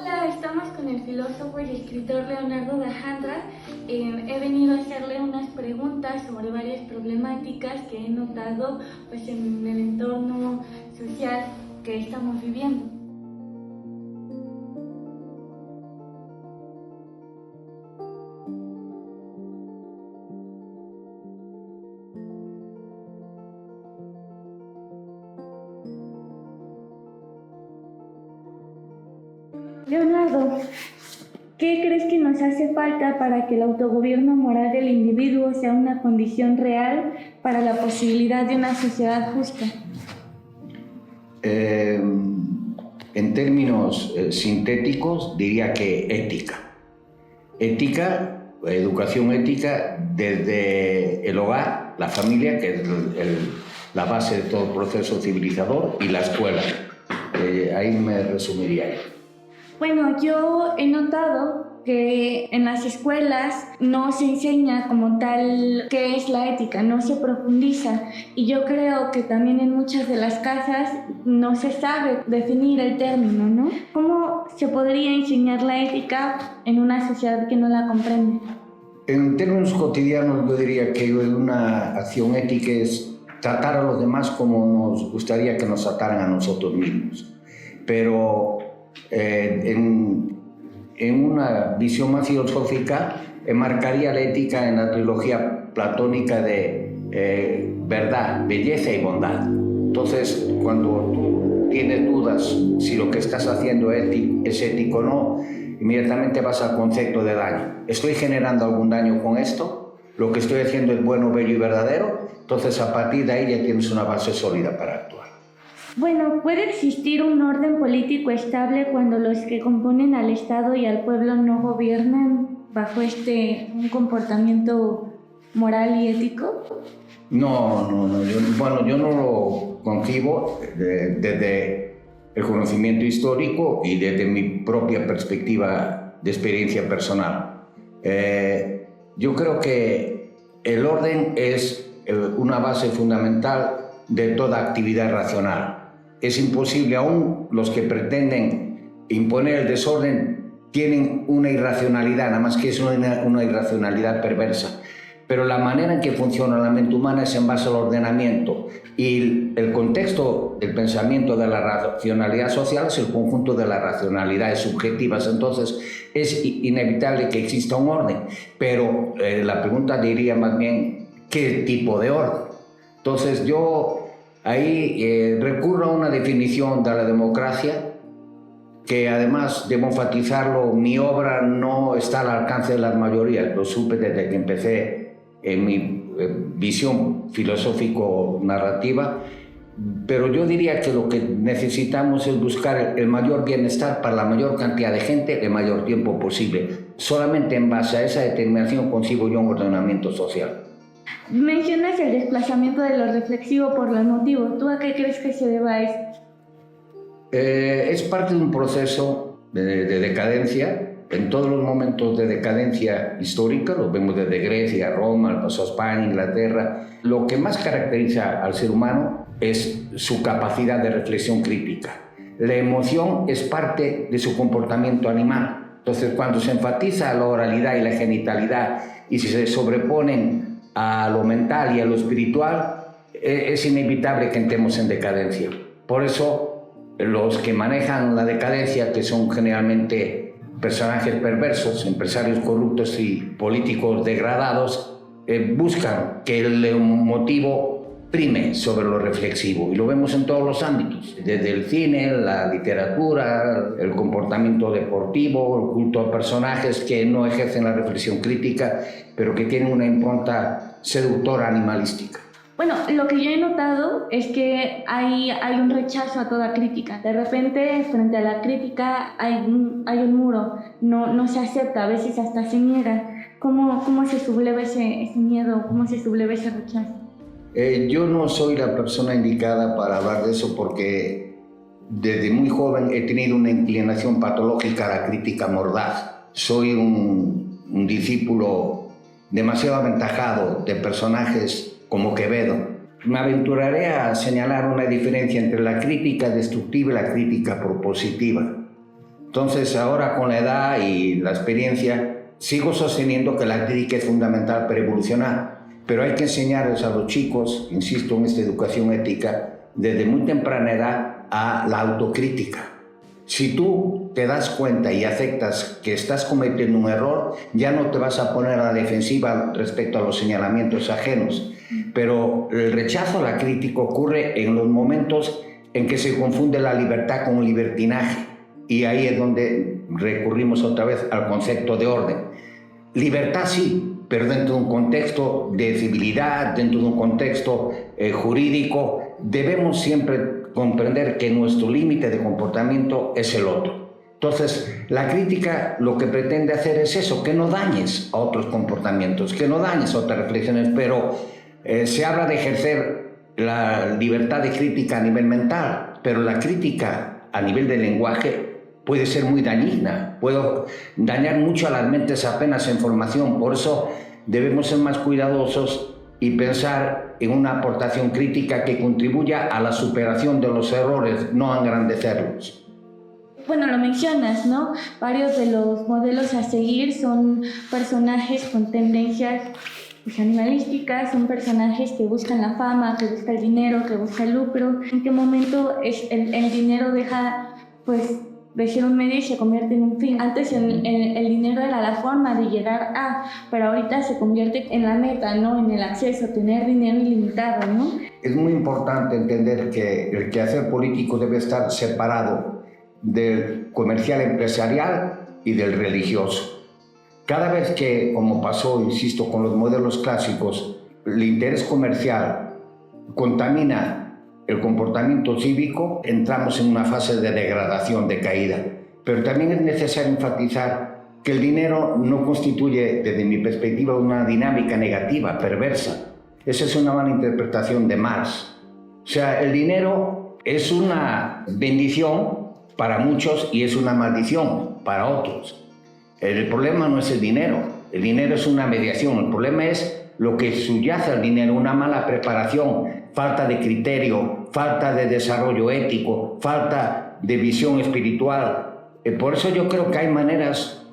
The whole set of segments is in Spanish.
Hola, estamos con el filósofo y escritor Leonardo da Handra. He venido a hacerle unas preguntas sobre varias problemáticas que he notado en el entorno social que estamos viviendo. Leonardo, ¿qué crees que nos hace falta para que el autogobierno moral del individuo sea una condición real para la posibilidad de una sociedad justa? En términos sintéticos, diría que ética. Ética, educación ética desde el hogar, la familia, que es la base de todo proceso civilizador, y la escuela. Ahí me resumiría. Bueno, yo he notado que en las escuelas no se enseña como tal qué es la ética, no se profundiza, y yo creo que también en muchas de las casas no se sabe definir el término, ¿no? ¿Cómo se podría enseñar la ética en una sociedad que no la comprende? En términos cotidianos, yo diría que una acción ética es tratar a los demás como nos gustaría que nos trataran a nosotros mismos. Pero en una visión más filosófica, enmarcaría la ética en la trilogía platónica de verdad, belleza y bondad. Entonces, cuando tú tienes dudas si lo que estás haciendo es ético o no, inmediatamente vas al concepto de daño. ¿Estoy generando algún daño con esto? ¿Lo que estoy haciendo es bueno, bello y verdadero? Entonces, a partir de ahí ya tienes una base sólida para actuar. Bueno, ¿puede existir un orden político estable cuando los que componen al Estado y al pueblo no gobiernan bajo un comportamiento moral y ético? No. Yo no lo concibo desde el conocimiento histórico y desde mi propia perspectiva de experiencia personal. Yo creo que el orden es una base fundamental de toda actividad racional. Es imposible, aún los que pretenden imponer el desorden tienen una irracionalidad, nada más que es una irracionalidad perversa. Pero la manera en que funciona la mente humana es en base al ordenamiento, y el contexto del pensamiento de la racionalidad social es el conjunto de las racionalidades subjetivas. Entonces es inevitable que exista un orden, pero la pregunta diría más bien ¿qué tipo de orden? Entonces yo ahí recurro a una definición de la democracia que, además, debo enfatizarlo, mi obra no está al alcance de las mayorías. Lo supe desde que empecé en mi visión filosófico-narrativa, pero yo diría que lo que necesitamos es buscar el mayor bienestar para la mayor cantidad de gente el mayor tiempo posible. Solamente en base a esa determinación concibo yo un ordenamiento social. Mencionas el desplazamiento de lo reflexivo por lo emotivo. ¿Tú a qué crees que se deba eso? Es parte de un proceso de decadencia. En todos los momentos de decadencia histórica, lo vemos desde Grecia, Roma, el paso a España, Inglaterra, lo que más caracteriza al ser humano es su capacidad de reflexión crítica. La emoción es parte de su comportamiento animal. Entonces, cuando se enfatiza la oralidad y la genitalidad y si se sobreponen a lo mental y a lo espiritual, es inevitable que entremos en decadencia. Por eso, los que manejan la decadencia, que son generalmente personajes perversos, empresarios corruptos y políticos degradados, buscan que el emotivo prime sobre lo reflexivo, y lo vemos en todos los ámbitos, desde el cine, la literatura, el comportamiento deportivo, el culto a personajes que no ejercen la reflexión crítica, pero que tienen una impronta seductora animalística. Bueno, lo que yo he notado es que hay un rechazo a toda crítica. De repente, frente a la crítica hay un muro, no se acepta, a veces hasta se niega. ¿Cómo se subleva ese miedo? ¿Cómo se subleva ese rechazo? Yo no soy la persona indicada para hablar de eso, porque desde muy joven he tenido una inclinación patológica a la crítica mordaz. Soy un discípulo demasiado aventajado de personajes como Quevedo. Me aventuraré a señalar una diferencia entre la crítica destructiva y la crítica propositiva. Entonces ahora con la edad y la experiencia sigo sosteniendo que la crítica es fundamental para evolucionar, pero hay que enseñarles a los chicos, insisto en esta educación ética, desde muy temprana edad a la autocrítica. Si tú te das cuenta y aceptas que estás cometiendo un error, ya no te vas a poner a la defensiva respecto a los señalamientos ajenos. Pero el rechazo a la crítica ocurre en los momentos en que se confunde la libertad con el libertinaje. Y ahí es donde recurrimos otra vez al concepto de orden. Libertad sí, pero dentro de un contexto de civilidad, dentro de un contexto jurídico, debemos siempre comprender que nuestro límite de comportamiento es el otro. Entonces, la crítica lo que pretende hacer es eso, que no dañes a otros comportamientos, que no dañes a otras reflexiones, pero se habla de ejercer la libertad de crítica a nivel mental, pero la crítica a nivel de lenguaje puede ser muy dañina, puede dañar mucho a las mentes apenas en formación. Por eso debemos ser más cuidadosos y pensar en una aportación crítica que contribuya a la superación de los errores, no a engrandecerlos. Bueno, lo mencionas, ¿no? Varios de los modelos a seguir son personajes con tendencias animalísticas, son personajes que buscan la fama, que buscan el dinero, que buscan el lucro. ¿En qué momento el dinero deja, pues, de ser un medio y se convierte en un fin? Antes el dinero era la forma de llegar a, pero ahorita se convierte en la meta, ¿no? En el acceso, tener dinero ilimitado, ¿no? Es muy importante entender que el quehacer político debe estar separado del comercial empresarial y del religioso. Cada vez que, como pasó, insisto, con los modelos clásicos, el interés comercial contamina el comportamiento cívico, entramos en una fase de degradación, de caída. Pero también es necesario enfatizar que el dinero no constituye, desde mi perspectiva, una dinámica negativa, perversa. Esa es una mala interpretación de Marx. O sea, el dinero es una bendición para muchos y es una maldición para otros. El problema no es el dinero es una mediación, el problema es lo que subyace al dinero, una mala preparación, falta de criterio, falta de desarrollo ético, falta de visión espiritual. Por eso yo creo que hay maneras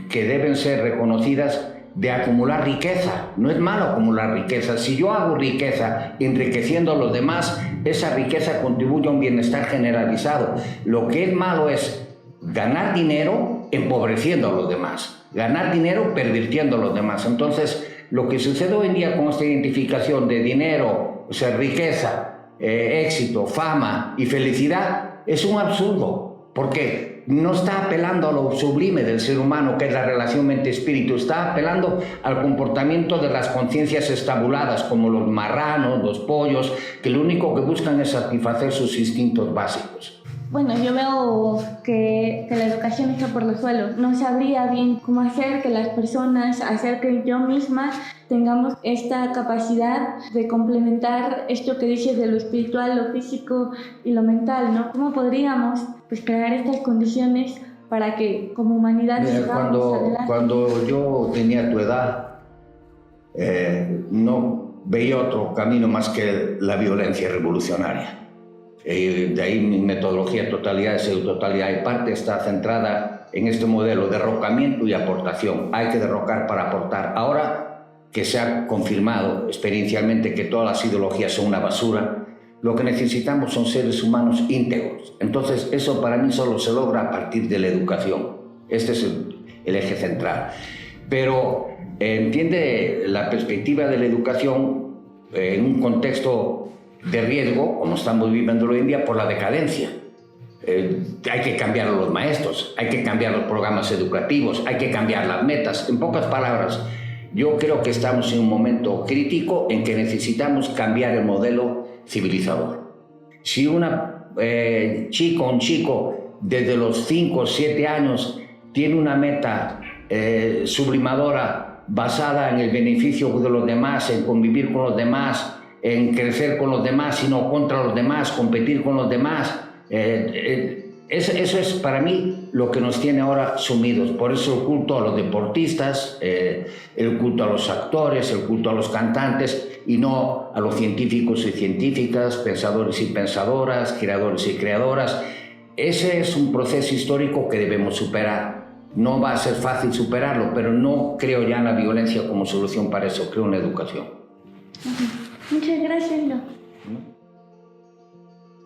que deben ser reconocidas de acumular riqueza. No es malo acumular riqueza. Si yo hago riqueza enriqueciendo a los demás, esa riqueza contribuye a un bienestar generalizado. Lo que es malo es ganar dinero empobreciendo a los demás, ganar dinero pervirtiendo a los demás. Entonces, lo que sucede hoy en día con esta identificación de dinero, o sea, riqueza, éxito, fama y felicidad, es un absurdo, porque no está apelando a lo sublime del ser humano, que es la relación mente-espíritu, está apelando al comportamiento de las conciencias estabuladas, como los marranos, los pollos, que lo único que buscan es satisfacer sus instintos básicos. Bueno, yo veo que la educación está por los suelos. No sabría bien cómo hacer que las personas, hacer que yo misma tengamos esta capacidad de complementar esto que dices de lo espiritual, lo físico y lo mental, ¿no? ¿Cómo podríamos, pues, crear estas condiciones para que como humanidad sigamos adelante? Cuando yo tenía tu edad, no veía otro camino más que la violencia revolucionaria. De ahí mi metodología totalidad, pseudo-totalidad y parte está centrada en este modelo de derrocamiento y aportación. Hay que derrocar para aportar. Ahora que se ha confirmado experiencialmente que todas las ideologías son una basura, lo que necesitamos son seres humanos íntegros. Entonces eso para mí solo se logra a partir de la educación. Este es el eje central. Pero entiende la perspectiva de la educación en un contexto de riesgo, como estamos viviendo hoy en día, por la decadencia. Hay que cambiar a los maestros, hay que cambiar los programas educativos, hay que cambiar las metas. En pocas palabras, yo creo que estamos en un momento crítico en que necesitamos cambiar el modelo civilizador. Si una chica o un chico desde los 5 o 7 años tiene una meta sublimadora basada en el beneficio de los demás, en convivir con los demás, en crecer con los demás, sino contra los demás, competir con los demás. Eso es para mí lo que nos tiene ahora sumidos. Por eso el culto a los deportistas, el culto a los actores, el culto a los cantantes y no a los científicos y científicas, pensadores y pensadoras, creadores y creadoras. Ese es un proceso histórico que debemos superar. No va a ser fácil superarlo, pero no creo ya en la violencia como solución para eso, creo en la educación. Muchas gracias, Doc.